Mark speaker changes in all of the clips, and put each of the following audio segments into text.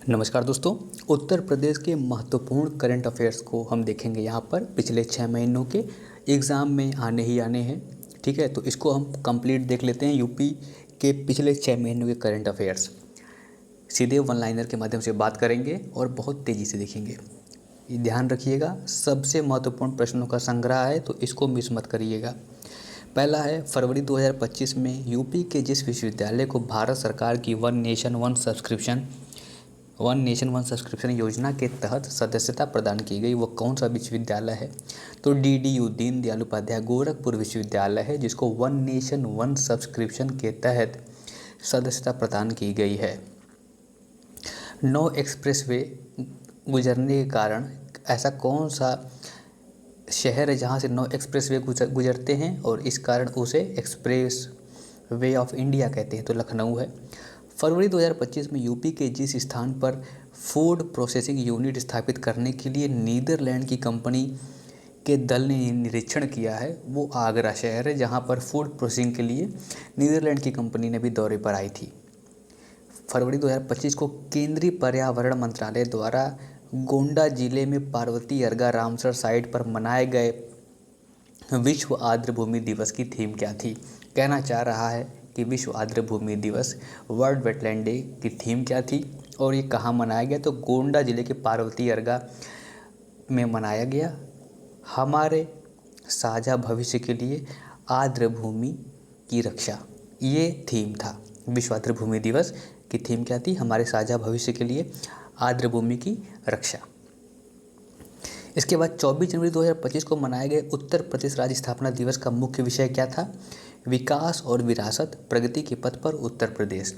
Speaker 1: नमस्कार दोस्तों। उत्तर प्रदेश के महत्वपूर्ण करंट अफेयर्स को हम देखेंगे यहाँ पर पिछले 6 महीनों के एग्ज़ाम में आने ही आने हैं। ठीक है, तो इसको हम कंप्लीट देख लेते हैं। यूपी के पिछले 6 महीनों के करंट अफेयर्स सीधे वन लाइनर के माध्यम से बात करेंगे और बहुत तेज़ी से देखेंगे। ये ध्यान रखिएगा, सबसे महत्वपूर्ण प्रश्नों का संग्रह है, तो इसको मिस मत करिएगा। पहला है, फरवरी 2025 में यूपी के जिस विश्वविद्यालय को भारत सरकार की वन नेशन वन सब्सक्रिप्शन योजना के तहत सदस्यता प्रदान की गई, वो कौन सा विश्वविद्यालय है? तो DDU दीनदयाल उपाध्याय गोरखपुर विश्वविद्यालय है, जिसको वन नेशन वन सब्सक्रिप्शन के तहत सदस्यता प्रदान की गई है। 9 एक्सप्रेसवे गुजरने के कारण ऐसा कौन सा शहर है जहाँ से 9 एक्सप्रेसवे गुजरते हैं और इस कारण उसे एक्सप्रेस वे ऑफ इंडिया कहते हैं? तो लखनऊ है। फरवरी 2025 में यूपी के जिस स्थान पर फूड प्रोसेसिंग यूनिट स्थापित करने के लिए नीदरलैंड की कंपनी के दल ने निरीक्षण किया है, वो आगरा शहर है, जहां पर फूड प्रोसेसिंग के लिए नीदरलैंड की कंपनी ने भी दौरे पर आई थी। फरवरी 2025 को केंद्रीय पर्यावरण मंत्रालय द्वारा गोंडा जिले में पार्वती अर्गा रामसर साइट पर मनाए गए विश्व आर्द्र भूमि दिवस की थीम क्या थी? कहना चाह रहा है कि विश्व आर्द्र भूमि दिवस वर्ल्ड वेटलैंड डे की थीम क्या थी और ये कहाँ मनाया गया? तो गोंडा जिले के पार्वती अर्गा में मनाया गया। हमारे साझा भविष्य के लिए आर्द्र भूमि की रक्षा, ये थीम था। विश्व आर्द्र भूमि दिवस की थीम क्या थी? हमारे साझा भविष्य के लिए आर्द्र भूमि की रक्षा। इसके बाद 24 जनवरी 2025 को मनाए गए उत्तर प्रदेश राज्य स्थापना दिवस का मुख्य विषय क्या था? विकास और विरासत, प्रगति के पथ पर उत्तर प्रदेश।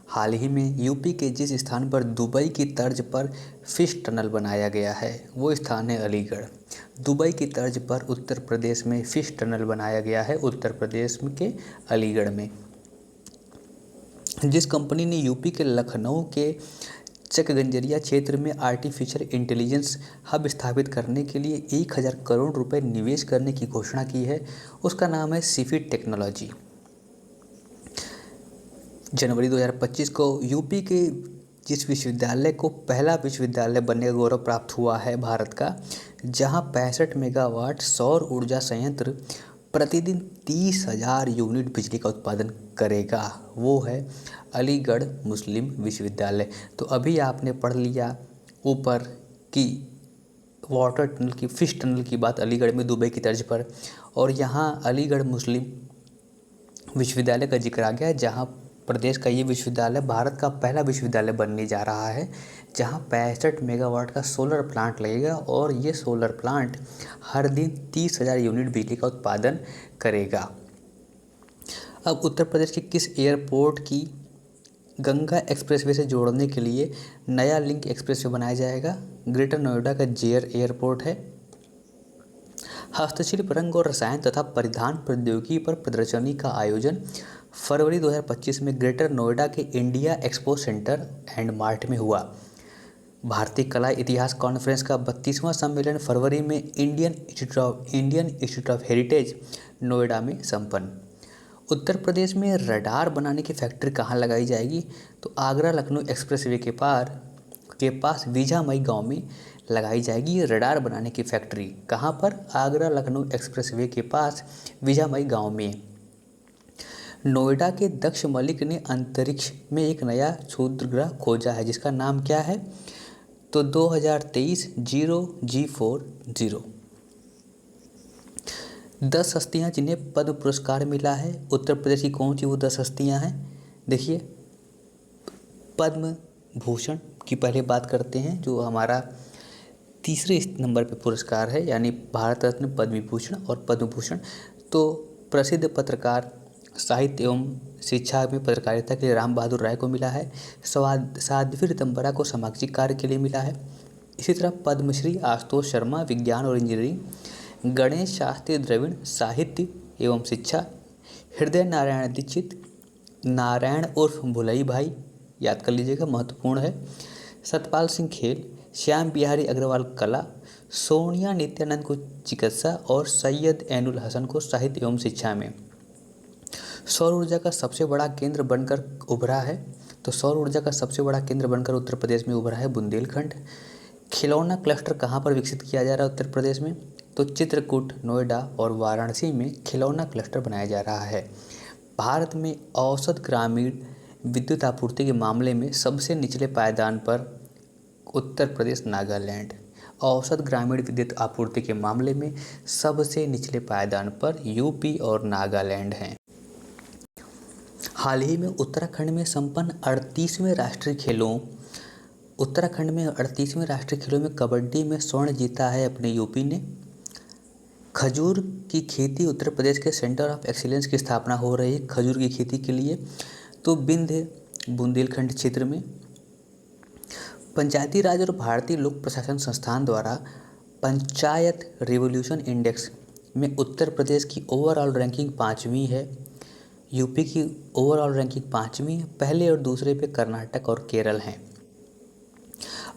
Speaker 1: हाल ही में यूपी के जिस स्थान पर दुबई की तर्ज पर फिश टनल बनाया गया है, वो स्थान है अलीगढ़। दुबई की तर्ज पर उत्तर प्रदेश में फिश टनल बनाया गया है, उत्तर प्रदेश के अलीगढ़ में। जिस कंपनी ने यूपी के लखनऊ के चकगंजरिया क्षेत्र में आर्टिफिशियल इंटेलिजेंस हब स्थापित करने के लिए 1000 करोड़ रुपए निवेश करने की घोषणा की है, उसका नाम है सीफिट टेक्नोलॉजी। जनवरी 2025 को यूपी के जिस विश्वविद्यालय को पहला विश्वविद्यालय बनने का गौरव प्राप्त हुआ है भारत का, जहां 65 मेगावाट सौर ऊर्जा संयंत्र प्रतिदिन 30,000 यूनिट बिजली का उत्पादन करेगा, वो है अलीगढ़ मुस्लिम विश्वविद्यालय। तो अभी आपने पढ़ लिया ऊपर की वाटर टनल की, फिश टनल की बात अलीगढ़ में दुबई की तर्ज पर, और यहाँ अलीगढ़ मुस्लिम विश्वविद्यालय का जिक्र आ गया, जहाँ प्रदेश का ये विश्वविद्यालय भारत का पहला विश्वविद्यालय बनने जा रहा है, जहाँ 65 मेगावाट का सोलर प्लांट लगेगा और ये सोलर प्लांट हर दिन 30,000 यूनिट बिजली का उत्पादन करेगा। अब उत्तर प्रदेश के किस एयरपोर्ट की गंगा एक्सप्रेसवे से जोड़ने के लिए नया लिंक एक्सप्रेसवे बनाया जाएगा? ग्रेटर नोएडा का जेयर एयरपोर्ट है। हस्तशिल्प, रंग और रसायन तथा परिधान प्रौद्योगिकी पर प्रदर्शनी का आयोजन फरवरी 2025 में ग्रेटर नोएडा के India expo centre and mart में हुआ। भारतीय कला इतिहास कॉन्फ्रेंस का 32वां सम्मेलन फरवरी में Indian institute of heritage Noida में संपन्न। उत्तर प्रदेश में रडार बनाने की फैक्ट्री कहाँ लगाई जाएगी? तो आगरा लखनऊ एक्सप्रेसवे के पास विजामई गांव में लगाई जाएगी ये रडार बनाने की फैक्ट्री। कहाँ पर? आगरा लखनऊ एक्सप्रेसवे के पास विजामई गांव में। नोएडा के दक्ष मलिक ने अंतरिक्ष में एक नया क्षुद्रग्रह खोजा है, जिसका नाम क्या है? तो 2023 0G40। 10 हस्तियाँ जिन्हें पद्म पुरस्कार मिला है, उत्तर प्रदेश की कौन सी वो 10 हस्तियाँ हैं? देखिए, पद्म भूषण की पहले बात करते हैं, जो हमारा तीसरे नंबर पे पुरस्कार है, यानी भारत रत्न, पद्म विभूषण और पद्म भूषण। तो प्रसिद्ध पत्रकार, साहित्य एवं शिक्षा में पत्रकारिता के लिए राम बहादुर राय को मिला है। साध्वी रितंबरा को सामाजिक कार्य के लिए मिला है। इसी तरह पद्मश्री आशुतोष शर्मा विज्ञान और इंजीनियरिंग, गणेश शास्त्री द्रविड़ साहित्य एवं शिक्षा, हृदय नारायण दीक्षित नारायण उर्फ भुलई भाई, याद कर लीजिएगा, महत्वपूर्ण है। सतपाल सिंह खेल, श्याम बिहारी अग्रवाल कला, सोनिया नित्यानंद को चिकित्सा और सैयद ऐनुल हसन को साहित्य एवं शिक्षा में। सौर ऊर्जा का सबसे बड़ा केंद्र बनकर उभरा है, तो सौर ऊर्जा का सबसे बड़ा केंद्र बनकर उत्तर प्रदेश में उभरा है बुंदेलखंड। खिलौना क्लस्टर कहाँ पर विकसित किया जा रहा है उत्तर प्रदेश में? तो चित्रकूट, नोएडा और वाराणसी में खिलौना क्लस्टर बनाया जा रहा है। भारत में औसत ग्रामीण विद्युत आपूर्ति के मामले में सबसे निचले पायदान पर उत्तर प्रदेश, नागालैंड। औसत ग्रामीण विद्युत आपूर्ति के मामले में सबसे निचले पायदान पर यूपी और नागालैंड हैं। हाल ही में उत्तराखंड में संपन्न 38वें राष्ट्रीय खेलों में कबड्डी में स्वर्ण जीता है अपने यूपी ने। खजूर की खेती उत्तर प्रदेश के सेंटर ऑफ एक्सीलेंस की स्थापना हो रही है खजूर की खेती के लिए, तो विंध्य बुंदेलखंड क्षेत्र में। पंचायती राज और भारतीय लोक प्रशासन संस्थान द्वारा पंचायत रिवोल्यूशन इंडेक्स में उत्तर प्रदेश की ओवरऑल रैंकिंग 5वीं है। यूपी की ओवरऑल रैंकिंग 5वीं है। पहले और दूसरे पे कर्नाटक और केरल हैं।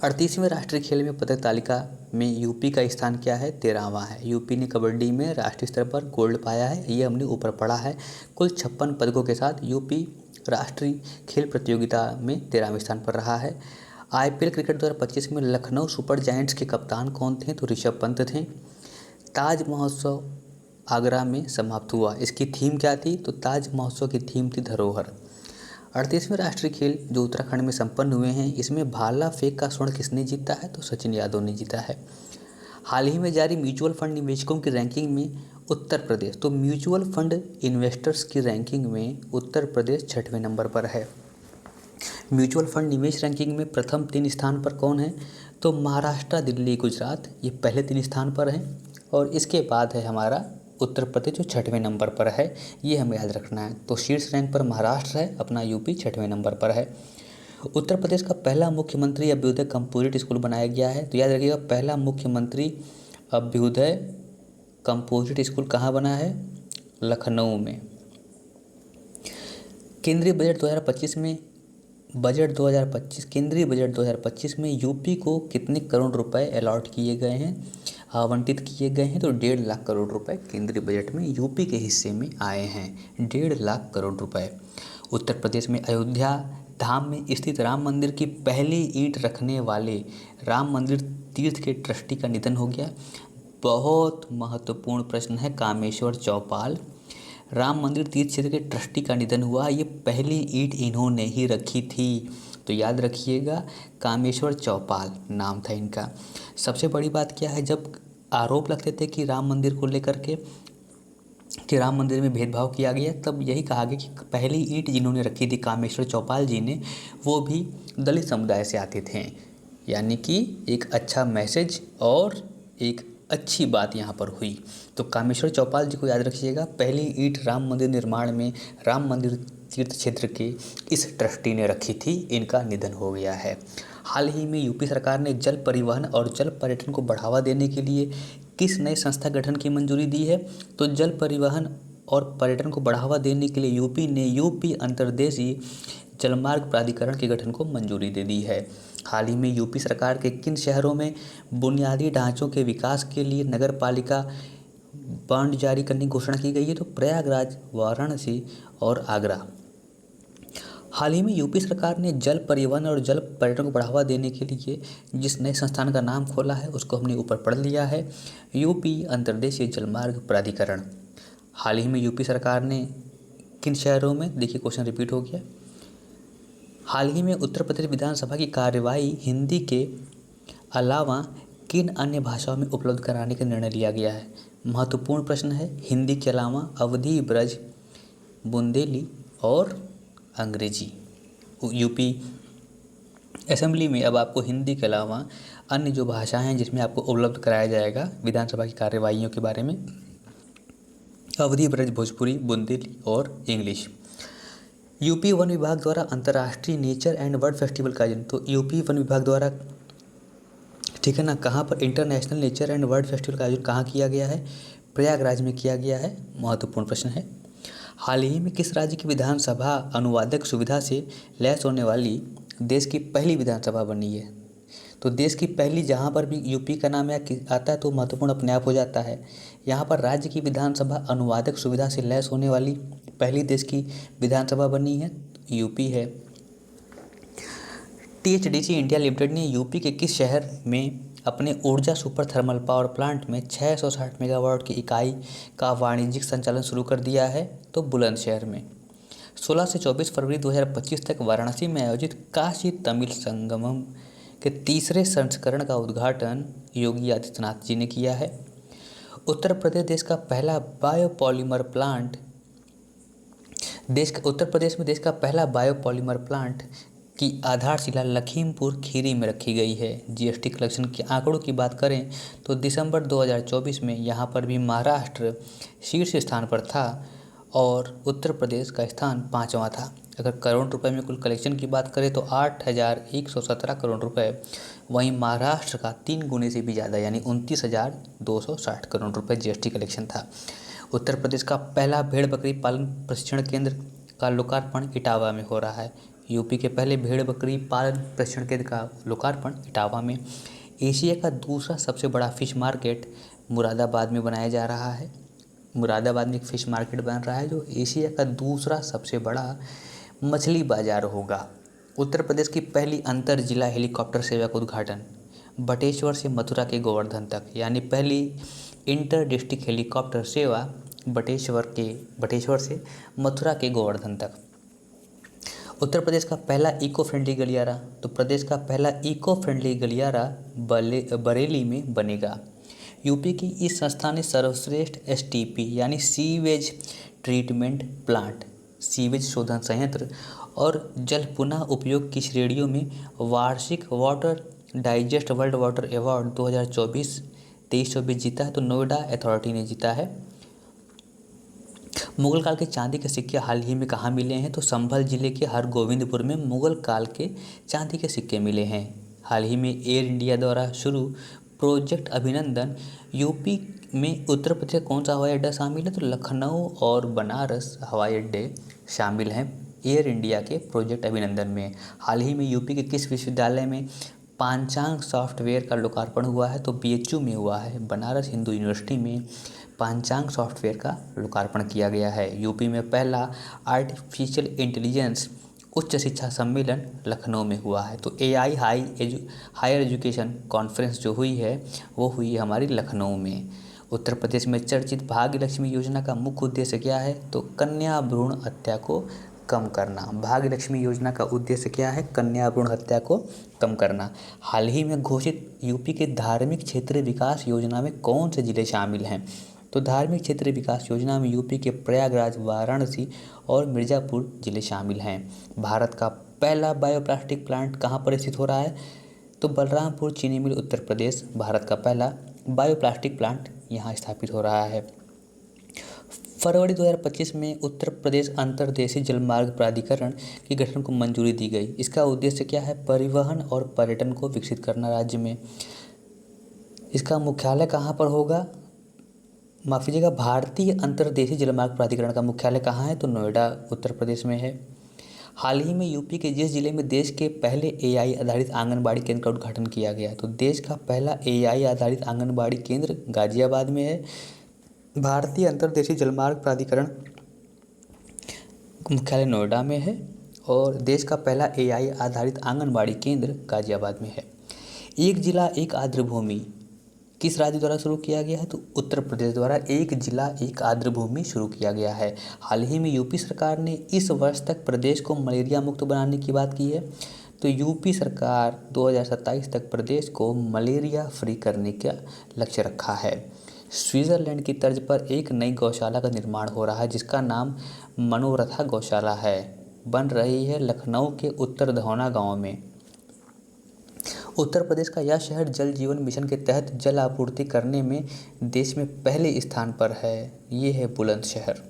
Speaker 1: 38वें राष्ट्रीय खेल में पदक तालिका में यूपी का स्थान क्या है? 13वां है। यूपी ने कबड्डी में राष्ट्रीय स्तर पर गोल्ड पाया है, ये हमने ऊपर पढ़ा है। कुल 56 पदकों के साथ यूपी राष्ट्रीय खेल प्रतियोगिता में 13वें स्थान पर रहा है। IPL क्रिकेट 2025 में लखनऊ सुपर जायंट्स के कप्तान कौन थे? तो ऋषभ पंत थे। ताज महोत्सव आगरा में समाप्त हुआ, इसकी थीम क्या थी? तो ताज महोत्सव की थीम थी धरोहर। 38वें राष्ट्रीय खेल जो उत्तराखंड में संपन्न हुए हैं, इसमें भाला फेंक का स्वर्ण किसने जीता है? तो सचिन यादव ने जीता है। हाल ही में जारी म्यूचुअल फंड निवेशकों की रैंकिंग में उत्तर प्रदेश, तो म्यूचुअल फंड इन्वेस्टर्स की रैंकिंग में उत्तर प्रदेश 6वें नंबर पर है। म्यूचुअल फंड निवेश रैंकिंग में प्रथम 3 स्थान पर कौन है? तो महाराष्ट्र, दिल्ली, गुजरात, ये पहले 3 स्थान पर हैं। और इसके बाद है हमारा उत्तर प्रदेश जो 6वें नंबर पर है, ये हमें याद रखना है। तो शीर्ष रैंक पर महाराष्ट्र है, अपना यूपी 6वें नंबर पर है। उत्तर प्रदेश का पहला मुख्यमंत्री अभ्युदय कंपोजिट स्कूल बनाया गया है, तो याद रखिएगा पहला मुख्यमंत्री अभ्युदय कंपोजिट स्कूल कहाँ बना है? लखनऊ में। केंद्रीय बजट 2025 में यूपी को कितने करोड़ रुपए अलॉट किए गए हैं, आवंटित किए गए हैं? तो 1.5 लाख करोड़ रुपए केंद्रीय बजट में यूपी के हिस्से में आए हैं, 1.5 लाख करोड़ रुपए। उत्तर प्रदेश में अयोध्या धाम में स्थित राम मंदिर की पहली ईंट रखने वाले राम मंदिर तीर्थ के ट्रस्टी का निधन हो गया। बहुत महत्वपूर्ण प्रश्न है, कामेश्वर चौपाल, राम मंदिर तीर्थ क्षेत्र के ट्रस्टी का निधन हुआ, ये पहली ईंट इन्होंने ही रखी थी, तो याद रखिएगा कामेश्वर चौपाल नाम था इनका। सबसे बड़ी बात क्या है, जब आरोप लगते थे कि राम मंदिर को लेकर के कि राम मंदिर में भेदभाव किया गया, तब यही कहा गया कि पहली ईंट जिन्होंने रखी थी कामेश्वर चौपाल जी ने, वो भी दलित समुदाय से आते थे। यानी कि एक अच्छा मैसेज और एक अच्छी बात यहाँ पर हुई। तो कामेश्वर चौपाल जी को याद रखिएगा, पहली ईंट राम मंदिर निर्माण में राम मंदिर तीर्थ क्षेत्र के इस ट्रस्टी ने रखी थी, इनका निधन हो गया है। हाल ही में यूपी सरकार ने जल परिवहन और जल पर्यटन को बढ़ावा देने के लिए किस नए संस्था गठन की मंजूरी दी है? तो जल परिवहन और पर्यटन को बढ़ावा देने के लिए यूपी ने यूपी अंतर्देशीय जलमार्ग प्राधिकरण के गठन को मंजूरी दे दी है। हाल ही में यूपी सरकार के किन शहरों में बुनियादी ढांचों के विकास के लिए नगर पालिका बॉन्ड जारी करने की घोषणा की गई है? तो प्रयागराज, वाराणसी और आगरा। हाल ही में यूपी सरकार ने जल परिवहन और जल पर्यटन को बढ़ावा देने के लिए जिस नए संस्थान का नाम खोला है, उसको हमने ऊपर पढ़ लिया है, यूपी अंतर्देशीय जलमार्ग प्राधिकरण। हाल ही में यूपी सरकार ने किन शहरों में, देखिए क्वेश्चन रिपीट हो गया, हाल ही में उत्तर प्रदेश विधानसभा की कार्यवाही हिंदी के अलावा किन अन्य भाषाओं में उपलब्ध कराने का निर्णय लिया गया है? महत्वपूर्ण प्रश्न है, हिंदी के अलावा अवधी, ब्रज, बुंदेली और अंग्रेजी। यूपी असेंबली में अब आपको हिंदी के अलावा अन्य जो भाषाएं हैं जिसमें आपको उपलब्ध कराया जाएगा विधानसभा की कार्यवाहियों के बारे में, अवधी, ब्रज, भोजपुरी, बुंदेली और इंग्लिश। यूपी वन विभाग द्वारा अंतर्राष्ट्रीय नेचर एंड बर्ड फेस्टिवल का आयोजन, तो यूपी वन विभाग द्वारा, ठीक है ना, कहाँ पर international nature and bird festival का आयोजन कहाँ किया गया है? प्रयागराज में किया गया है। महत्वपूर्ण प्रश्न है। हाल ही में किस राज्य की विधानसभा अनुवादक सुविधा से लैस होने वाली देश की पहली विधानसभा बनी है? तो देश की पहली, जहाँ पर भी यूपी का नाम आता है तो महत्वपूर्ण अपने आप हो जाता है। यहाँ पर राज्य की विधानसभा अनुवादक सुविधा से लैस होने वाली पहली देश की विधानसभा बनी है, यूपी है। THDC इंडिया लिमिटेड ने यूपी के किस शहर में अपने ऊर्जा सुपर थर्मल पावर प्लांट में 660 मेगावाट की इकाई का वाणिज्यिक संचालन शुरू कर दिया है? तो बुलंदशहर में। 16 से 24 फरवरी 2025 तक वाराणसी में आयोजित काशी तमिल संगमम के तीसरे संस्करण का उद्घाटन योगी आदित्यनाथ जी ने किया है। उत्तर प्रदेश देश का पहला बायोपॉलीमर प्लांट उत्तर प्रदेश में देश का पहला बायोपॉलीमर प्लांट की आधारशिला लखीमपुर खीरी में रखी गई है। जीएसटी कलेक्शन के आंकड़ों की बात करें तो दिसंबर 2024 में यहां पर भी महाराष्ट्र शीर्ष स्थान पर था और उत्तर प्रदेश का स्थान 5वां था। अगर करोड़ रुपए में कुल कलेक्शन की बात करें तो 8,117 करोड़ रुपए, वहीं महाराष्ट्र का 3 गुने से भी ज़्यादा यानी 29,260 करोड़ रुपए जीएसटी कलेक्शन था। उत्तर प्रदेश का पहला भेड़ बकरी पालन प्रशिक्षण केंद्र का लोकार्पण इटावा में हो रहा है। यूपी के पहले भेड़ बकरी पालन प्रशिक्षण केंद्र का लोकार्पण इटावा में। एशिया का दूसरा सबसे बड़ा फिश मार्केट मुरादाबाद में बनाया जा रहा है। मुरादाबाद में एक फ़िश मार्केट बन रहा है जो एशिया का दूसरा सबसे बड़ा मछली बाजार होगा। उत्तर प्रदेश की पहली अंतर जिला हेलीकॉप्टर सेवा का उद्घाटन बटेश्वर से मथुरा के गोवर्धन तक, यानी पहली इंटर डिस्ट्रिक्ट हेलीकॉप्टर सेवा बटेश्वर से मथुरा के गोवर्धन तक। उत्तर प्रदेश का पहला इको फ्रेंडली गलियारा, तो प्रदेश का पहला इको फ्रेंडली गलियारा बरेली में बनेगा। यूपी की इस संस्था ने सर्वश्रेष्ठ STP यानी सीवेज ट्रीटमेंट प्लांट, सीवेज शोधन संयंत्र और जल पुनः उपयोग की श्रेणियों में वार्षिक water digest world water award 2024-23-24 जीता है। तो नोएडा अथॉरिटी ने जीता है। मुगल काल के चांदी के सिक्के हाल ही में कहाँ मिले हैं? तो संभल जिले के हरगोविंदपुर में मुगल काल के चांदी के सिक्के मिले हैं। हाल ही में एयर इंडिया द्वारा शुरू प्रोजेक्ट अभिनंदन यूपी में उत्तर प्रदेश कौन सा हवाई अड्डा शामिल है? तो लखनऊ और बनारस हवाई अड्डे शामिल हैं एयर इंडिया के प्रोजेक्ट अभिनंदन में। हाल ही में यूपी के किस विश्वविद्यालय में पांचांग सॉफ्टवेयर का लोकार्पण हुआ है? तो BHU में हुआ है। बनारस हिंदू यूनिवर्सिटी में पांचांग सॉफ्टवेयर का लोकार्पण किया गया है। यूपी में पहला आर्टिफिशियल इंटेलिजेंस उच्च शिक्षा सम्मेलन लखनऊ में हुआ है। तो AI हायर एजुकेशन कॉन्फ्रेंस जो हुई है वो हुई है हमारी लखनऊ में। उत्तर प्रदेश में चर्चित भाग्य लक्ष्मी योजना का मुख्य उद्देश्य क्या है? तो कन्या भ्रूण हत्या को कम करना। भाग्य लक्ष्मी योजना का उद्देश्य क्या है? कन्या भ्रूण हत्या को कम करना। हाल ही में घोषित यूपी के धार्मिक क्षेत्र विकास योजना में कौन से जिले शामिल हैं? तो धार्मिक क्षेत्र विकास योजना में यूपी के प्रयागराज, वाराणसी और मिर्ज़ापुर जिले शामिल हैं। भारत का पहला बायोप्लास्टिक प्लांट कहाँ पर स्थित हो रहा है? तो बलरामपुर चीनी मिल, उत्तर प्रदेश। भारत का पहला बायोप्लास्टिक प्लांट यहाँ स्थापित हो रहा है। फरवरी 2025 में उत्तर प्रदेश अंतर्देशीय जलमार्ग प्राधिकरण के गठन को मंजूरी दी गई। इसका उद्देश्य क्या है? परिवहन और पर्यटन को विकसित करना राज्य में। इसका मुख्यालय कहाँ पर होगा? माफ़ कीजिएगा, भारतीय अंतर्देशीय जलमार्ग प्राधिकरण का मुख्यालय कहाँ है? तो नोएडा, उत्तर प्रदेश में है। हाल ही में यूपी के जिस जिले में देश के पहले AI आधारित आंगनबाड़ी केंद्र का उद्घाटन किया गया, तो देश का पहला AI आधारित आंगनबाड़ी केंद्र गाजियाबाद में है। भारतीय अंतर्देशीय जलमार्ग प्राधिकरण मुख्यालय नोएडा में है और देश का पहला AI आधारित आंगनबाड़ी केंद्र गाजियाबाद में है। एक जिला एक आर्द्र भूमि किस राज्य द्वारा शुरू किया गया है? तो उत्तर प्रदेश द्वारा एक जिला एक आर्द्र भूमि शुरू किया गया है। हाल ही में यूपी सरकार ने इस वर्ष तक प्रदेश को मलेरिया मुक्त बनाने की बात की है। तो यूपी सरकार 2027 तक प्रदेश को मलेरिया फ्री करने का लक्ष्य रखा है। स्विट्ज़रलैंड की तर्ज पर एक नई गौशाला का निर्माण हो रहा है जिसका नाम मनोरथा गौशाला है। बन रही है लखनऊ के उत्तर धौना गाँव में। उत्तर प्रदेश का यह शहर जल जीवन मिशन के तहत जल आपूर्ति करने में देश में पहले स्थान पर है। ये है बुलंदशहर।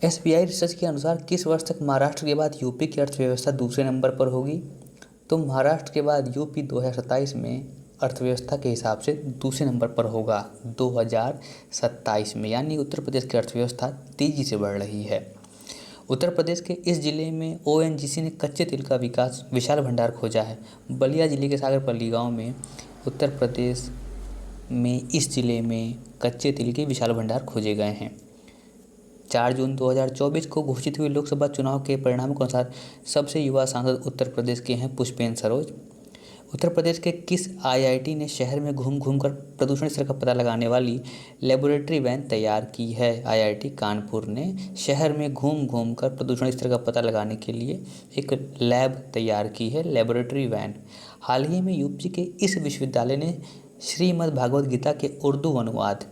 Speaker 1: SBI रिसर्च के अनुसार किस वर्ष तक महाराष्ट्र के बाद यूपी की अर्थव्यवस्था दूसरे नंबर पर होगी? तो महाराष्ट्र के बाद यूपी 2027 में अर्थव्यवस्था के हिसाब से दूसरे नंबर पर होगा 2027 में, यानी उत्तर प्रदेश की अर्थव्यवस्था तेज़ी से बढ़ रही है। उत्तर प्रदेश के इस जिले में ONGC ने कच्चे तेल का विशाल भंडार खोजा है। बलिया जिले के सागरपल्ली गांव में उत्तर प्रदेश में इस जिले में कच्चे तेल के विशाल भंडार खोजे गए हैं। 4 जून 2024 को घोषित हुए लोकसभा चुनाव के परिणामों के अनुसार सबसे युवा सांसद उत्तर प्रदेश के हैं पुष्पेंद्र सरोज। उत्तर प्रदेश के किस आईआईटी ने शहर में घूम घूम कर प्रदूषण स्तर का पता लगाने वाली लेबोरेटरी वैन तैयार की है? आईआईटी कानपुर ने शहर में घूम घूम कर प्रदूषण स्तर का पता लगाने के लिए एक लैब तैयार की है, लेबोरेटरी वैन। हाल ही में यूपी के इस विश्वविद्यालय ने श्रीमद् भागवत गीता के उर्दू अनुवाद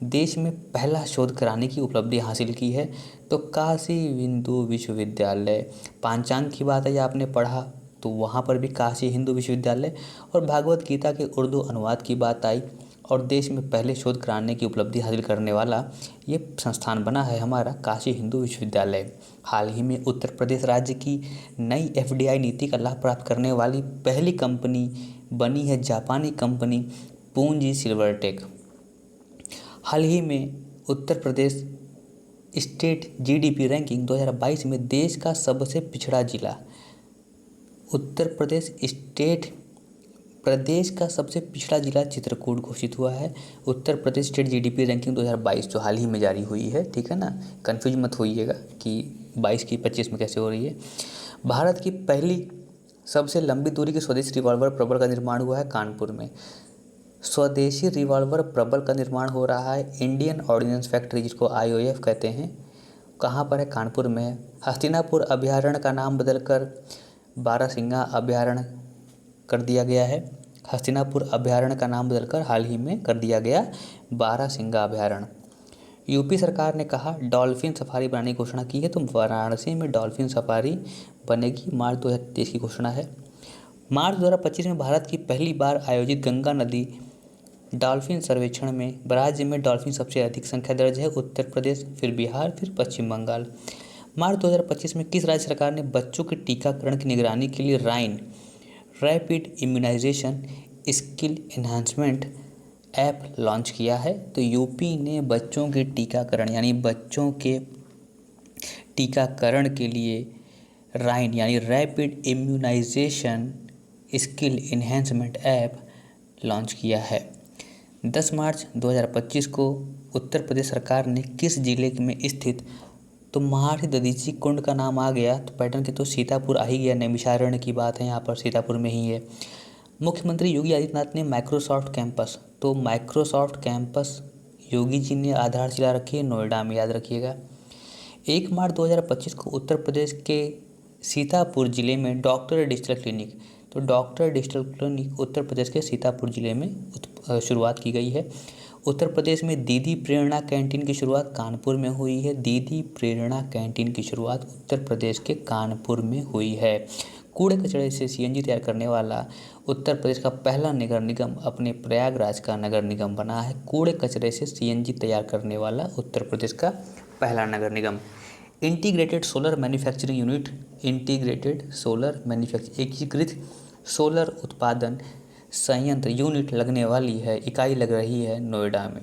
Speaker 1: देश में पहला शोध कराने की उपलब्धि हासिल की है। तो काशी हिंदू विश्वविद्यालय, पांचांग की बात है, आपने पढ़ा तो वहाँ पर भी काशी हिंदू विश्वविद्यालय, और भागवत गीता के उर्दू अनुवाद की बात आई और देश में पहले शोध कराने की उपलब्धि हासिल करने वाला ये संस्थान बना है हमारा काशी हिंदू विश्वविद्यालय। हाल ही में उत्तर प्रदेश राज्य की नई एफडीआई नीति का लाभ प्राप्त करने वाली पहली कंपनी बनी है जापानी कंपनी पूंजी सिल्वरटेक। हाल ही में Uttar Pradesh state GDP ranking 2022 में देश का सबसे पिछड़ा जिला, उत्तर प्रदेश का सबसे पिछड़ा जिला चित्रकूट घोषित हुआ है। Uttar Pradesh state GDP ranking 2022 जो हाल ही में जारी हुई है, ठीक है ना, कंफ्यूज मत होइएगा कि 22 की 25 में कैसे हो रही है। भारत की पहली सबसे लंबी दूरी की स्वदेशी रिवॉल्वर प्रबल का निर्माण हुआ है कानपुर में। स्वदेशी रिवॉल्वर प्रबल का निर्माण हो रहा है इंडियन ऑर्डिनेंस फैक्ट्री, जिसको आईओएफ कहते हैं। कहाँ पर है? कानपुर में है। हस्तिनापुर अभयारण्य का नाम बदलकर बारहसिंगा अभयारण्य कर दिया गया है। हस्तिनापुर अभयारण्य का नाम बदलकर हाल ही में कर दिया गया बारहसिंगा अभयारण्य। यूपी सरकार ने कहा डॉल्फिन सफारी बनाने की घोषणा की है, तो वाराणसी में डॉल्फिन सफारी बनेगी, मार्च 2023 की घोषणा है। मार्च 2025 में भारत की पहली बार आयोजित गंगा नदी डॉल्फिन सर्वेक्षण में राज्य में डॉल्फिन सबसे अधिक संख्या दर्ज है, उत्तर प्रदेश, फिर बिहार, फिर पश्चिम बंगाल। मार्च 2025 में किस राज्य सरकार ने बच्चों के टीकाकरण की निगरानी के लिए राइन rapid immunisation skill enhancement app launch किया है? तो यूपी ने बच्चों के टीकाकरण यानी बच्चों के टीकाकरण के लिए राइन यानी rapid immunisation skill enhancement app launch किया है। 10 मार्च 2025 को उत्तर प्रदेश सरकार ने किस जिले में स्थित, तो महारथी दधीची कुंड का नाम आ गया तो पैटर्न के, तो सीतापुर आ ही गया, नैमिषारण्य की बात है, यहाँ पर सीतापुर में ही है। मुख्यमंत्री योगी आदित्यनाथ ने माइक्रोसॉफ्ट कैंपस, तो माइक्रोसॉफ्ट कैंपस योगी जी ने आधारशिला रखी है नोएडा में, याद रखिएगा। 1 मार्च 2025 को उत्तर प्रदेश के सीतापुर जिले में डॉक्टर डिजिटल क्लिनिक, तो doctor digital clinic Uttar Pradesh के सीतापुर जिले में शुरुआत की गई है। उत्तर प्रदेश में दीदी प्रेरणा कैंटीन की शुरुआत कानपुर में हुई है। दीदी प्रेरणा कैंटीन की शुरुआत उत्तर प्रदेश के कानपुर में हुई है। कूड़े कचरे से सीएनजी तैयार करने वाला उत्तर प्रदेश का पहला नगर निगम अपने प्रयागराज का नगर निगम बना है। कूड़े कचरे से सीएनजी तैयार करने वाला उत्तर प्रदेश का पहला नगर निगम। Integrated solar manufacturing unit, integrated solar manufacturing एकीकृत सोलर उत्पादन संयंत्र यूनिट लगने वाली है, इकाई लग रही है नोएडा में।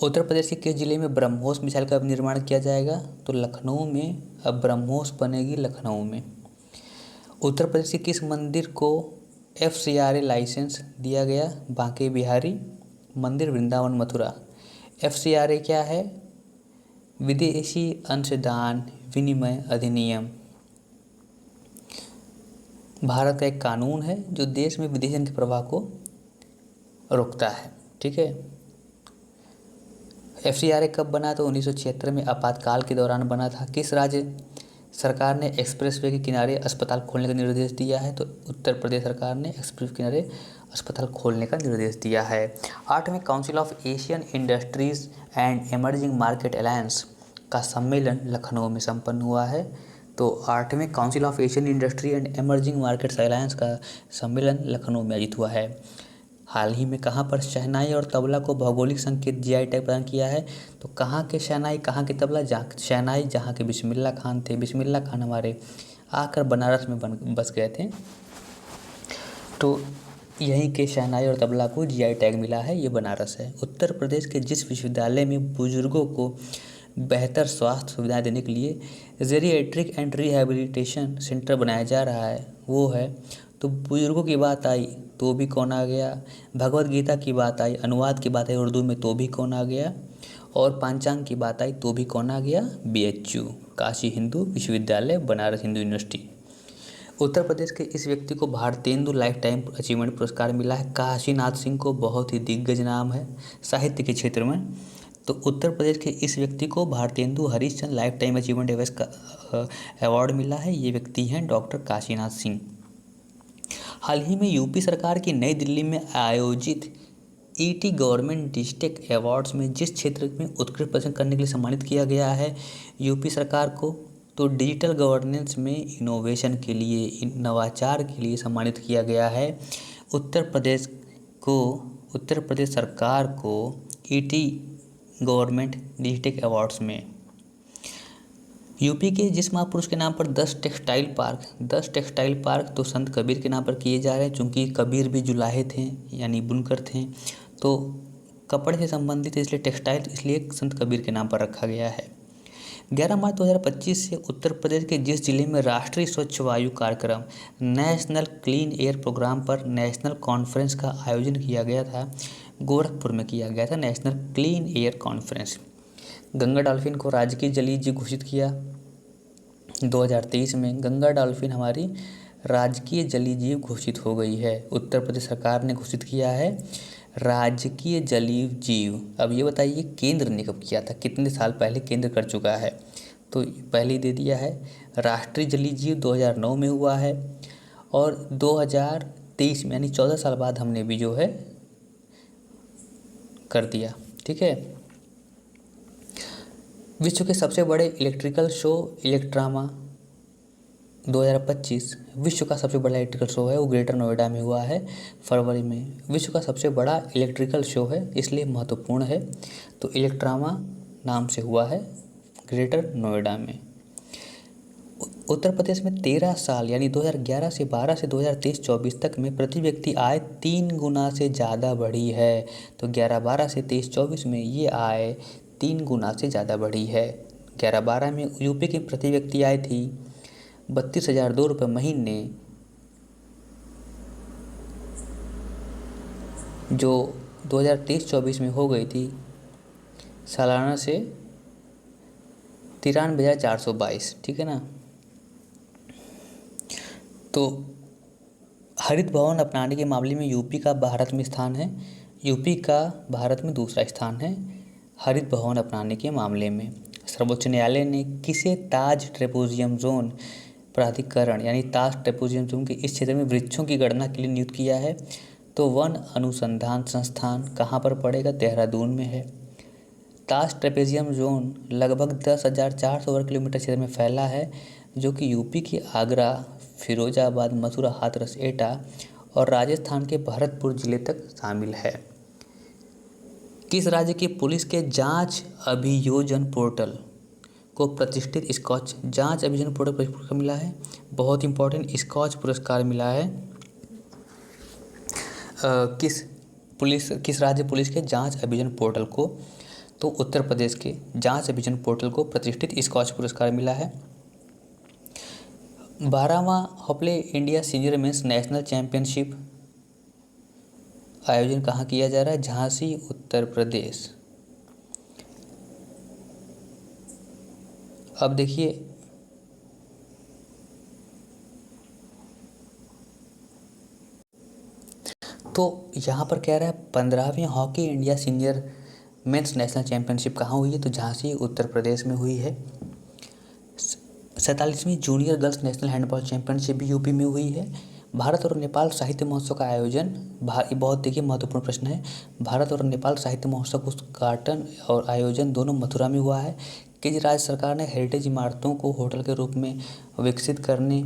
Speaker 1: उत्तर प्रदेश के किस जिले में ब्रह्मोस मिसाइल का निर्माण किया जाएगा? तो लखनऊ में, अब ब्रह्मोस बनेगी लखनऊ में। उत्तर प्रदेश के किस मंदिर को FCRA लाइसेंस दिया गया? बांके बिहारी मंदिर, वृंदावन, मथुरा। FCRA क्या है? विदेशी अंशदान विनिमय अधिनियम। भारत का एक कानून है जो देश में विदेशी धन के प्रवाह को रोकता है, ठीक है। FCRA कब बना? तो 1976 में आपातकाल के दौरान बना था। किस राज्य सरकार ने एक्सप्रेसवे के किनारे अस्पताल खोलने का निर्देश दिया है? तो उत्तर प्रदेश सरकार ने एक्सप्रेस के किनारे अस्पताल खोलने का निर्देश दिया है। 8वें council of Asian industries and emerging market alliance का सम्मेलन लखनऊ में संपन्न हुआ है। तो 8वें council of Asian industry and emerging markets alliance का सम्मेलन लखनऊ में आयोजित हुआ है। हाल ही में कहाँ पर शहनाई और तबला को भौगोलिक संकेत GI टैग प्रदान किया है? तो कहाँ के शहनाई, कहाँ के तबला? शहनाई जहाँ के बिस्मिल्लाह खान थे। बिस्मिल्लाह खान हमारे आकर बनारस में बस गए थे, तो यहीं के शहनाई और तबला को GI टैग मिला है, ये बनारस है। उत्तर प्रदेश के जिस विश्वविद्यालय में बुजुर्गों को बेहतर स्वास्थ्य सुविधाएं देने के लिए जेरिएट्रिक एंड रिहैबिलिटेशन सेंटर बनाया जा रहा है वो है, तो बुजुर्गों की बात आई तो भी कौन आ गया? भगवत गीता की बात आई, अनुवाद की बात आई उर्दू में तो भी कौन आ गया? और पांचांग की बात आई तो भी कौन आ गया, BHU, काशी हिंदू विश्वविद्यालय, बनारस हिंदू यूनिवर्सिटी। उत्तर प्रदेश के इस व्यक्ति को भारतेंदु लाइफ टाइम अचीवमेंट पुरस्कार मिला है। काशीनाथ सिंह को, बहुत ही दिग्गज नाम है साहित्य के क्षेत्र में। तो उत्तर प्रदेश के इस व्यक्ति को Bharatendu Harishchandra life time achievement award मिला है। ये व्यक्ति हैं डॉक्टर काशीनाथ सिंह। हाल ही में यूपी सरकार की नई दिल्ली में आयोजित ईटी गवर्नमेंट डिस्ट्रिक्ट अवार्ड्स में जिस क्षेत्र में उत्कृष्ट प्रदर्शन करने के लिए सम्मानित किया गया है यूपी सरकार को, तो डिजिटल गवर्नेंस में इनोवेशन के लिए, नवाचार के लिए सम्मानित किया गया है उत्तर प्रदेश सरकार को ईटी गवर्नमेंट डिस्ट्रिक्ट अवार्ड्स में। यूपी के जिस महापुरुष के नाम पर 10 टेक्सटाइल पार्क तो संत कबीर के नाम पर किए जा रहे हैं, चूँकि कबीर भी जुलाहे थे यानी बुनकर थे, तो कपड़े से संबंधित इसलिए टेक्सटाइल, इसलिए संत कबीर के नाम पर रखा गया है। 11 मार्च 2025 से उत्तर प्रदेश के जिस जिले में राष्ट्रीय स्वच्छ वायु कार्यक्रम नेशनल क्लीन एयर प्रोग्राम पर नेशनल कॉन्फ्रेंस का आयोजन किया गया था, गोरखपुर में किया गया था national clean air conference. Ganga dolphin को राजकीय जलीय जीव घोषित किया 2023 में। गंगा डॉल्फिन हमारी राजकीय जलीय जीव घोषित हो गई है, उत्तर प्रदेश सरकार ने घोषित किया है राजकीय जलीय जीव। अब ये बताइए केंद्र ने कब किया था, कितने साल पहले केंद्र कर चुका है, तो पहले ही दे दिया है। राष्ट्रीय जलीय जीव 2009 में हुआ है और 2023 में यानी 14 साल बाद हमने भी जो है कर दिया। ठीक है। विश्व के सबसे बड़े इलेक्ट्रिकल शो इलेक्ट्रामा 2025, विश्व का सबसे बड़ा इलेक्ट्रिकल शो है, वो ग्रेटर नोएडा में हुआ है फरवरी में। विश्व का सबसे बड़ा इलेक्ट्रिकल शो है इसलिए महत्वपूर्ण है, तो इलेक्ट्रामा नाम से हुआ है ग्रेटर नोएडा में। उत्तर प्रदेश में 13 साल यानी 2011 से 12 से 2023-24 तक में प्रति व्यक्ति आय 3 गुना से ज़्यादा बढ़ी है। तो 11-12 से 23-24 में ये आय 3 गुना से ज़्यादा बढ़ी है। 11-12 में यूपी की प्रति व्यक्ति आय थी 32,002 रुपये महीने, जो 2023-24 में हो गई थी सालाना से 93,422। ठीक है ना। तो हरित भवन अपनाने के मामले में यूपी का भारत में स्थान है, यूपी का भारत में दूसरा स्थान है हरित भवन अपनाने के मामले में। सर्वोच्च न्यायालय ने किसे ताज ट्रेपेजियम जोन प्राधिकरण यानी ताज ट्रेपेजियम जोन के इस क्षेत्र में वृक्षों की गणना के लिए नियुक्त किया है, तो वन अनुसंधान संस्थान कहाँ पर पड़ेगा, देहरादून में है। ताज ट्रेपेजियम जोन लगभग 10,400 वर्ग किलोमीटर क्षेत्र में फैला है, जो कि यूपी के आगरा, फिरोजाबाद, मथुरा, हाथरस, एटा और राजस्थान के भरतपुर जिले तक शामिल है। किस राज्य की पुलिस के जांच अभियोजन पोर्टल को प्रतिष्ठित स्कॉच जांच अभियोजन पोर्टल पुरस्कार मिला है? बहुत इंपॉर्टेंट, स्कॉच पुरस्कार मिला है। किस राज्य पुलिस के जांच अभियोजन पोर्टल को? तो उत्तर प्रदेश के जांच अभियोजन पोर्टल को प्रतिष्ठित स्कॉच पुरस्कार मिला है। 12वां हॉपले India senior men's national championship आयोजन कहाँ किया जा रहा है? झांसी, उत्तर प्रदेश। अब देखिए तो यहाँ पर कह रहा है 15वीं hockey India senior men's national championship कहाँ हुई है? तो झांसी, उत्तर प्रदेश में हुई है। 47वीं junior girls national handball championship भी यूपी में हुई है। भारत और नेपाल साहित्य महोत्सव का आयोजन, बहुत देखिए महत्वपूर्ण प्रश्न है, भारत और नेपाल साहित्य महोत्सव का उद्घाटन और आयोजन दोनों मथुरा में हुआ है। किस राज्य सरकार ने हेरिटेज इमारतों को होटल के रूप में विकसित करने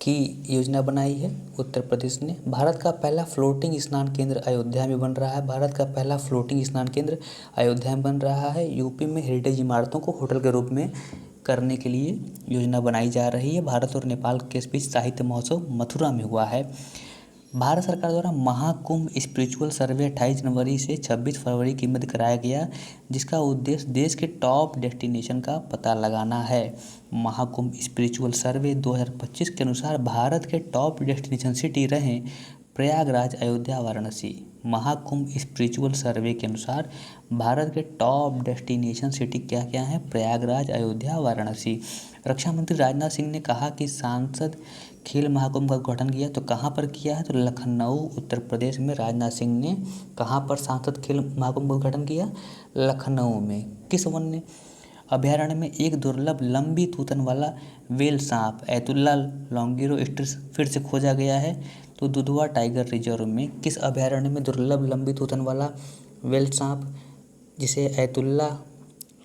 Speaker 1: की योजना बनाई है? उत्तर प्रदेश ने। भारत का पहला फ्लोटिंग स्नान केंद्र अयोध्या में बन रहा है, भारत का पहला फ्लोटिंग स्नान केंद्र अयोध्या में बन रहा है। यूपी में हेरिटेज इमारतों को होटल के रूप में करने के लिए योजना बनाई जा रही है। भारत और नेपाल के बीच साहित्य महोत्सव मथुरा में हुआ है। भारत सरकार द्वारा महाकुंभ स्पिरिचुअल सर्वे 28 जनवरी से 26 फरवरी के मध्य कराया गया, जिसका उद्देश्य देश के टॉप डेस्टिनेशन का पता लगाना है। महाकुंभ स्पिरिचुअल सर्वे 2025 के अनुसार भारत के टॉप डेस्टिनेशन सिटी रहें प्रयागराज, अयोध्या, वाराणसी। महाकुंभ स्पिरिचुअल सर्वे के अनुसार भारत के टॉप डेस्टिनेशन सिटी क्या क्या हैं? प्रयागराज, अयोध्या, वाराणसी। रक्षा मंत्री राजनाथ सिंह ने कहा कि सांसद खेल महाकुंभ का उद्घाटन किया, तो कहाँ पर किया है? तो लखनऊ, उत्तर प्रदेश में राजनाथ सिंह ने कहाँ पर सांसद खेल महाकुंभ का उद्घाटन किया? लखनऊ में। किस वन्य अभयारण्य में एक दुर्लभ लंबी थूथन वाला व्हेल सांप एतुल्ला लॉन्गिरोस्ट्रिस फिर से खोजा गया है? तो दुधवा टाइगर रिजर्व में। किस अभयारण्य में दुर्लभ लंबी थूथन वाला व्हेल सांप जिसे एतुल्ला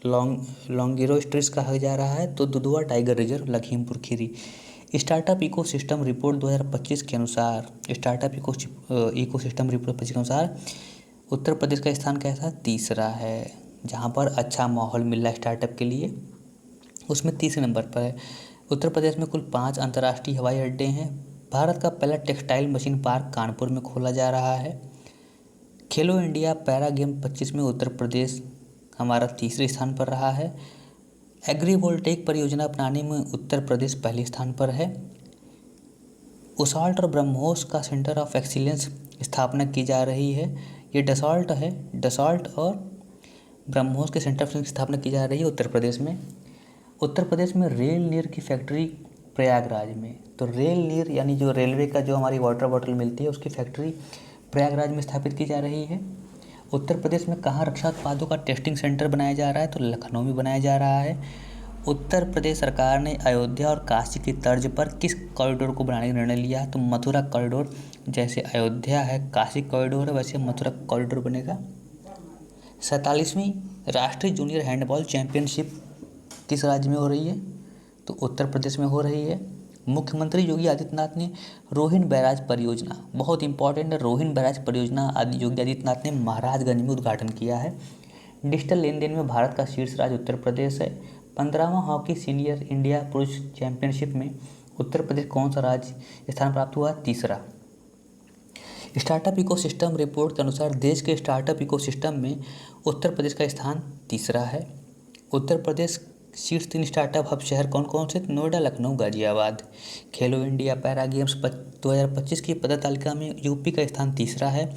Speaker 1: लॉन्गिरोस्ट्रिस कहा जा रहा है? तो Dudhwa tiger reserve, Lakhimpur Kheri. Startup ecosystem report 2025 के अनुसार इकोसिस्टम रिपोर्ट 2025 के अनुसार उत्तर प्रदेश का स्थान कैसा? तीसरा है, जहाँ पर अच्छा माहौल मिल रहा है स्टार्टअप के लिए, उसमें तीसरे नंबर पर है। उत्तर प्रदेश में कुल 5 अंतर्राष्ट्रीय हवाई अड्डे हैं। भारत का पहला टेक्सटाइल मशीन पार्क कानपुर में खोला जा रहा है। खेलो इंडिया पैरा गेम 25 में उत्तर प्रदेश हमारा तीसरे स्थान पर रहा है। एग्रीवोल्टेइक परियोजना अपनाने में उत्तर प्रदेश पहले स्थान पर है। उसाल्ट और ब्रह्मोस का सेंटर ऑफ एक्सीलेंस स्थापना की जा रही है। ये डसॉल्ट है, डसॉल्ट और ब्रह्मोस के सेंटर ऑफ स्थापना की जा रही है उत्तर प्रदेश में। उत्तर प्रदेश में रेल नीर की फैक्ट्री प्रयागराज में। तो रेल नीर यानी जो रेलवे का जो हमारी वाटर बॉटल मिलती है उसकी फैक्ट्री प्रयागराज में स्थापित की जा रही है। उत्तर प्रदेश में कहाँ रक्षा उत्पादों का टेस्टिंग सेंटर बनाया जा रहा है? तो लखनऊ में बनाया जा रहा है। उत्तर प्रदेश सरकार ने अयोध्या और काशी की तर्ज पर किस कॉरिडोर को बनाने का निर्णय लिया? तो मथुरा कॉरिडोर। जैसे अयोध्या है, काशी कॉरिडोर है, वैसे मथुरा कॉरिडोर बनेगा। 47वीं राष्ट्रीय जूनियर हैंडबॉल चैंपियनशिप किस राज्य में हो रही है? तो उत्तर प्रदेश में हो रही है। मुख्यमंत्री योगी आदित्यनाथ ने रोहिन बैराज परियोजना, बहुत इंपॉर्टेंट है, रोहिन बैराज परियोजना योगी आदित्यनाथ ने महाराजगंज में उद्घाटन किया है। डिजिटल लेन देन में भारत का शीर्ष राज्य उत्तर प्रदेश है। 15वां हॉकी सीनियर इंडिया पुरुष चैंपियनशिप में उत्तर प्रदेश कौन सा राज्य स्थान प्राप्त हुआ? तीसरा। स्टार्टअप इकोसिस्टम रिपोर्ट के अनुसार देश के स्टार्टअप इकोसिस्टम में उत्तर प्रदेश का स्थान तीसरा है। उत्तर प्रदेश शीर्ष 3 स्टार्टअप हब शहर कौन कौन से? नोएडा, लखनऊ, गाजियाबाद। खेलो इंडिया पैरा गेम्स 2025 की पदक तालिका में यूपी का स्थान तीसरा है।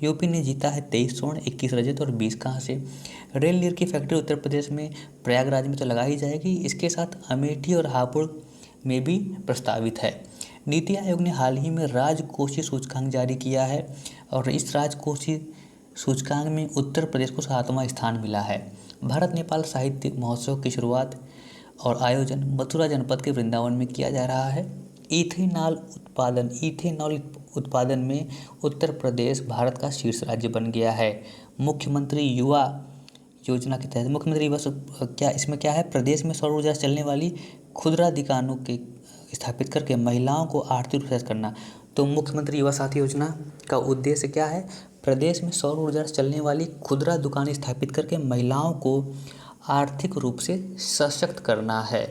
Speaker 1: यूपी ने जीता है 23 स्वर्ण, 21 रजत और 20 कांस्य। रेल नीर की फैक्ट्री उत्तर प्रदेश में प्रयागराज में तो लगाई जाएगी, इसके साथ अमेठी और हापुड़ में भी प्रस्तावित है। नीति आयोग ने हाल ही में राजकोषीय सूचकांक जारी किया है और इस राजकोषीय सूचकांक में उत्तर प्रदेश को 7वां स्थान मिला है। भारत नेपाल साहित्य महोत्सव की शुरुआत और आयोजन मथुरा जनपद के वृंदावन में किया जा रहा है। इथेनॉल उत्पादन में उत्तर प्रदेश भारत का शीर्ष राज्य बन गया है। मुख्यमंत्री युवा योजना के तहत मुख्यमंत्री युवा इसमें क्या है? प्रदेश में सौर ऊर्जा से चलने वाली खुदरा दुकानों के स्थापित करके महिलाओं को आर्थिक रूप से करना। तो मुख्यमंत्री युवा साथी योजना का उद्देश्य क्या है? प्रदेश में सौर ऊर्जा से चलने वाली खुदरा दुकानें स्थापित करके महिलाओं को आर्थिक रूप से सशक्त करना है।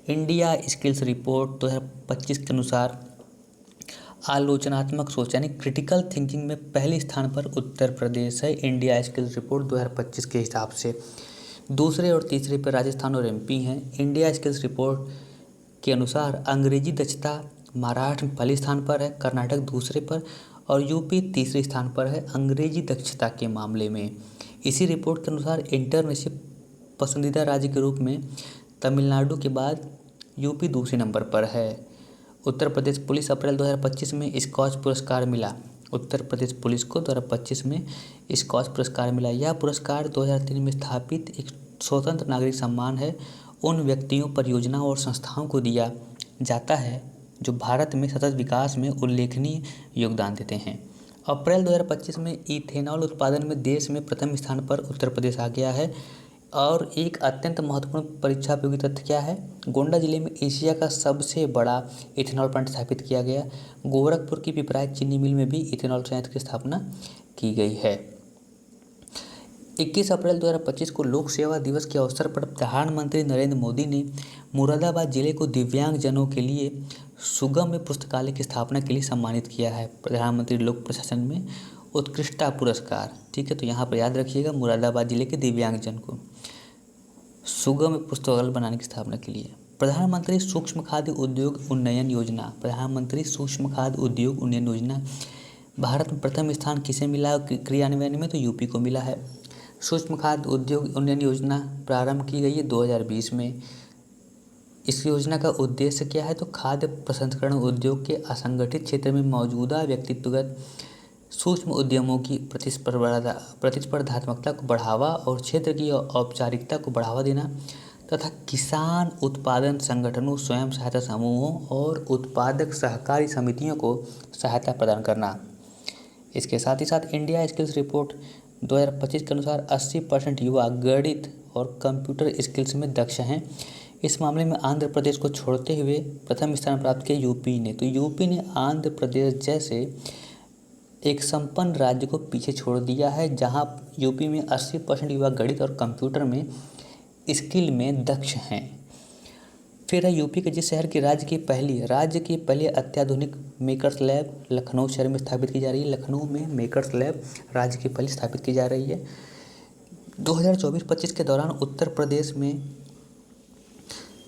Speaker 1: इंडिया स्किल्स रिपोर्ट 2025 के अनुसार आलोचनात्मक सोच यानी क्रिटिकल थिंकिंग में पहले स्थान पर उत्तर प्रदेश है। इंडिया स्किल्स रिपोर्ट 2025 के हिसाब से दूसरे और तीसरे पर राजस्थान और एमपी हैं। इंडिया स्किल्स रिपोर्ट के अनुसार अंग्रेजी दक्षता महाराष्ट्र पहले स्थान पर है, कर्नाटक दूसरे पर और यूपी तीसरे स्थान पर है अंग्रेजी दक्षता के मामले में। इसी रिपोर्ट के अनुसार इंटर्नशिप पसंदीदा राज्य के रूप में तमिलनाडु के बाद यूपी दूसरे नंबर पर है। उत्तर प्रदेश पुलिस अप्रैल 2025 में स्कॉच पुरस्कार मिला। उत्तर प्रदेश पुलिस को 2025 में स्कॉच पुरस्कार मिला। यह पुरस्कार 2003 में स्थापित एक स्वतंत्र नागरिक सम्मान है। उन व्यक्तियों, परियोजनाओं और संस्थाओं को दिया जाता है जो भारत में सतत विकास में उल्लेखनीय योगदान देते हैं। अप्रैल 2025 में इथेनॉल उत्पादन में देश में प्रथम स्थान पर उत्तर प्रदेश आ गया है। और एक अत्यंत महत्वपूर्ण परीक्षा उपयोगी तथ्य क्या है? गोंडा जिले में एशिया का सबसे बड़ा इथेनॉल प्लांट स्थापित किया गया। गोरखपुर की पिपराइच चीनी मिल में भी इथेनॉल संयंत्र की स्थापना की गई है। 21 अप्रैल 2025 को लोक सेवा दिवस के अवसर पर प्रधानमंत्री नरेंद्र मोदी ने मुरादाबाद जिले को दिव्यांगजनों के लिए सुगम्य पुस्तकालय की स्थापना के लिए सम्मानित किया है। प्रधानमंत्री लोक प्रशासन में उत्कृष्टता पुरस्कार, ठीक है, तो यहाँ पर याद रखिएगा मुरादाबाद जिले के दिव्यांगजन को सुगम्य पुस्तकालय बनाने की स्थापना के लिए। प्रधानमंत्री सूक्ष्म खाद्य उद्योग उन्नयन योजना, प्रधानमंत्री सूक्ष्म खाद्य उद्योग उन्नयन योजना भारत में प्रथम स्थान किसे मिला क्रियान्वयन में, तो यूपी को मिला है। सूक्ष्म खाद्य उद्योग उन्नयन योजना प्रारंभ की गई है 2020 में। इस योजना का उद्देश्य क्या है, तो खाद्य प्रसंस्करण उद्योग के असंगठित क्षेत्र में मौजूदा व्यक्तिगत सूक्ष्म उद्यमों की प्रतिस्पर्धात्मकता को बढ़ावा और क्षेत्र की औपचारिकता को बढ़ावा देना तथा किसान उत्पादन संगठनों, स्वयं सहायता समूहों और उत्पादक सहकारी समितियों को सहायता प्रदान करना। इसके साथ ही साथ इंडिया स्किल्स रिपोर्ट 2025 के अनुसार 80% युवा गणित और कंप्यूटर स्किल्स में दक्ष हैं। इस मामले में आंध्र प्रदेश को छोड़ते हुए प्रथम स्थान प्राप्त किया यूपी ने। तो यूपी ने आंध्र प्रदेश जैसे एक संपन्न राज्य को पीछे छोड़ दिया है, जहां यूपी में 80% युवा गणित और कंप्यूटर में स्किल में दक्ष हैं। फिर है यूपी के जिस शहर की राज्य की पहली अत्याधुनिक मेकर्स लैब लखनऊ शहर में स्थापित की जा रही है। लखनऊ में मेकर्स लैब राज्य की पहली स्थापित की जा रही है। 2024-25 के दौरान उत्तर प्रदेश में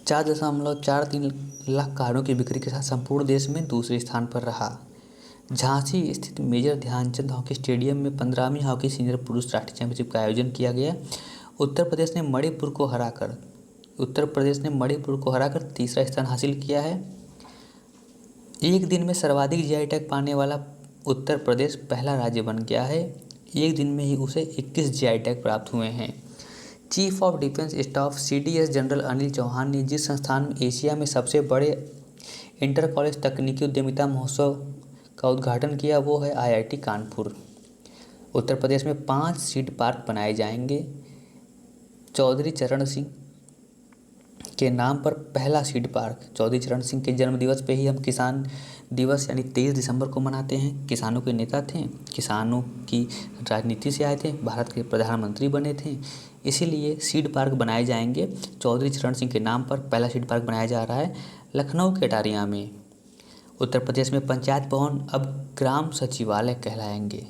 Speaker 1: 4.43 लाख कारों की बिक्री के साथ संपूर्ण देश में दूसरे स्थान पर रहा। झांसी स्थित मेजर ध्यानचंद हॉकी स्टेडियम में 15वीं हॉकी सीनियर पुरुष राष्ट्रीय चैंपियनशिप का आयोजन किया गया। उत्तर प्रदेश ने मणिपुर को हराकर तीसरा स्थान हासिल किया है। एक दिन में सर्वाधिक जीआई टैग पाने वाला उत्तर प्रदेश पहला राज्य बन गया है। एक दिन में ही उसे 21 जीआई टैग प्राप्त हुए हैं। Chief of defence staff CDS general Anil Chauhan ने जिस संस्थान में एशिया में सबसे बड़े इंटर कॉलेज तकनीकी उद्यमिता महोत्सव का उद्घाटन किया, वो है IIT कानपुर। उत्तर प्रदेश में 5 सीड पार्क बनाए जाएंगे। चौधरी चरण सिंह के नाम पर पहला सीड पार्क। चौधरी चरण सिंह के जन्म दिवस पे ही हम किसान दिवस यानी 23 दिसंबर को मनाते हैं। किसानों के नेता थे, किसानों की राजनीति से आए थे, भारत के प्रधानमंत्री बने थे, इसीलिए सीड पार्क बनाए जाएंगे। चौधरी चरण सिंह के नाम पर पहला सीड पार्क बनाया जा रहा है लखनऊ के अटारिया में। उत्तर प्रदेश में पंचायत भवन अब ग्राम सचिवालय कहलाएंगे।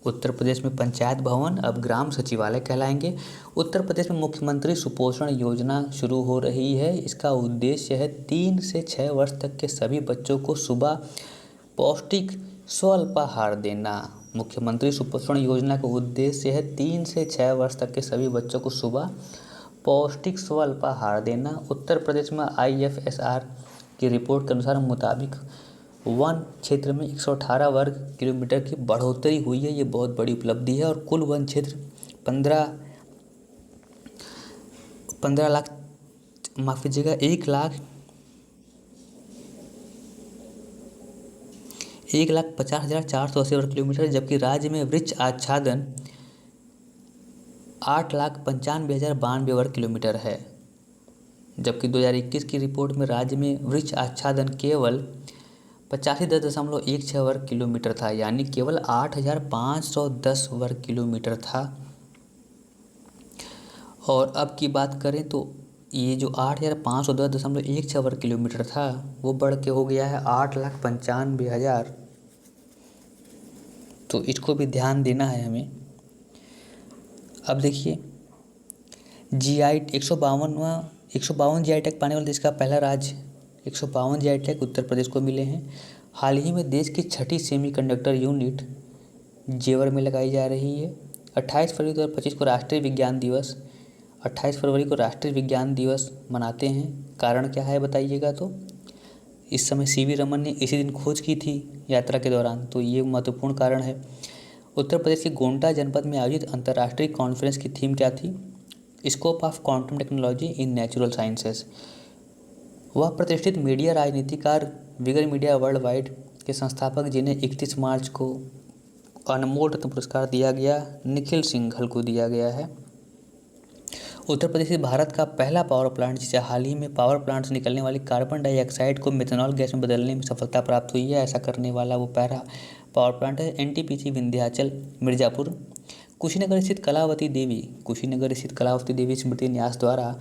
Speaker 1: उत्तर प्रदेश में पंचायत भवन अब ग्राम सचिवालय कहलाएंगे। उत्तर प्रदेश में मुख्यमंत्री सुपोषण योजना शुरू हो रही है। इसका उद्देश्य है 3 से 6 वर्ष तक के सभी बच्चों को सुबह पौष्टिक स्वल्पाहार देना। मुख्यमंत्री सुपोषण योजना का उद्देश्य है 3 से 6 वर्ष तक के सभी बच्चों को सुबह पौष्टिक स्वल्पाहार देना। उत्तर प्रदेश में IFSR की रिपोर्ट के अनुसार मुताबिक वन क्षेत्र में 118 वर्ग किलोमीटर की बढ़ोतरी हुई है। ये बहुत बड़ी उपलब्धि है और कुल वन क्षेत्र 15 लाख 1,50,480 वर्ग किलोमीटर, जबकि राज्य में वृक्ष आच्छादन 8,95,092 वर्ग किलोमीटर है। जबकि 2021 की रिपोर्ट में राज्य में वृक्ष आच्छादन केवल 85.16 वर्ग किलोमीटर था, यानी केवल 8,510 वर्ग किलोमीटर था। और अब की बात करें तो ये जो 8,510.16 वर्ग किलोमीटर था वो बढ़ के हो गया है 8,95,000। तो इसको भी ध्यान देना है हमें। अब देखिए GI 152 GI टैग पाने वाले देश का पहला राज्य 152 GI टैग उत्तर प्रदेश को मिले हैं। हाल ही में देश की 6ठी सेमीकंडक्टर यूनिट जेवर में लगाई जा रही है। 28 फरवरी 2025 को राष्ट्रीय विज्ञान दिवस मनाते हैं। कारण क्या है बताइएगा। तो इस समय CV रमन ने इसी दिन खोज की थी यात्रा के दौरान, तो ये महत्वपूर्ण कारण है। उत्तर प्रदेश के गोंडा जनपद में आयोजित अंतर्राष्ट्रीय कॉन्फ्रेंस की थीम क्या थी? Scope of quantum technology in natural sciences. वह प्रतिष्ठित मीडिया राजनीतिकार विगर मीडिया वर्ल्ड वाइड के संस्थापक, जिन्हें 31 मार्च को अनमोल रत्न पुरस्कार दिया गया, निखिल सिंघल को दिया गया है। उत्तर प्रदेश भारत का पहला पावर प्लांट जिसे हाल ही में पावर प्लांट से निकलने वाली कार्बन डाइऑक्साइड को मेथनॉल गैस में बदलने में सफलता प्राप्त हुई है। ऐसा करने वाला वो पहला पावर प्लांट है। NTPC विंध्याचल मिर्ज़ापुर। कुशीनगर स्थित कलावती देवी स्मृति न्यास द्वारा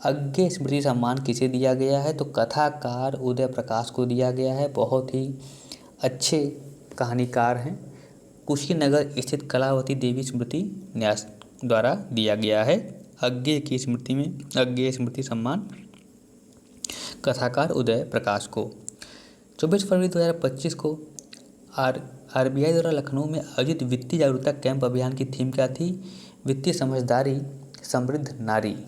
Speaker 1: अज्ञे स्मृति सम्मान किसे दिया गया है? तो कथाकार उदय प्रकाश को दिया गया है। बहुत ही अच्छे कहानीकार हैं। कुशीनगर स्थित कलावती देवी स्मृति न्यास द्वारा दिया गया है अज्ञे स्मृति सम्मान कथाकार उदय प्रकाश को। 24 फरवरी 2025 को आरबीआई द्वारा लखनऊ में आयोजित वित्तीय जागरूकता कैंप अभियान की थीम क्या थी? वित्तीय समझदारी, समृद्ध नारी।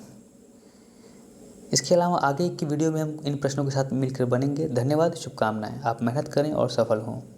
Speaker 1: इसके अलावा आगे की वीडियो में हम इन प्रश्नों के साथ मिलकर बनेंगे। धन्यवाद, शुभकामनाएं। आप मेहनत करें और सफल हों।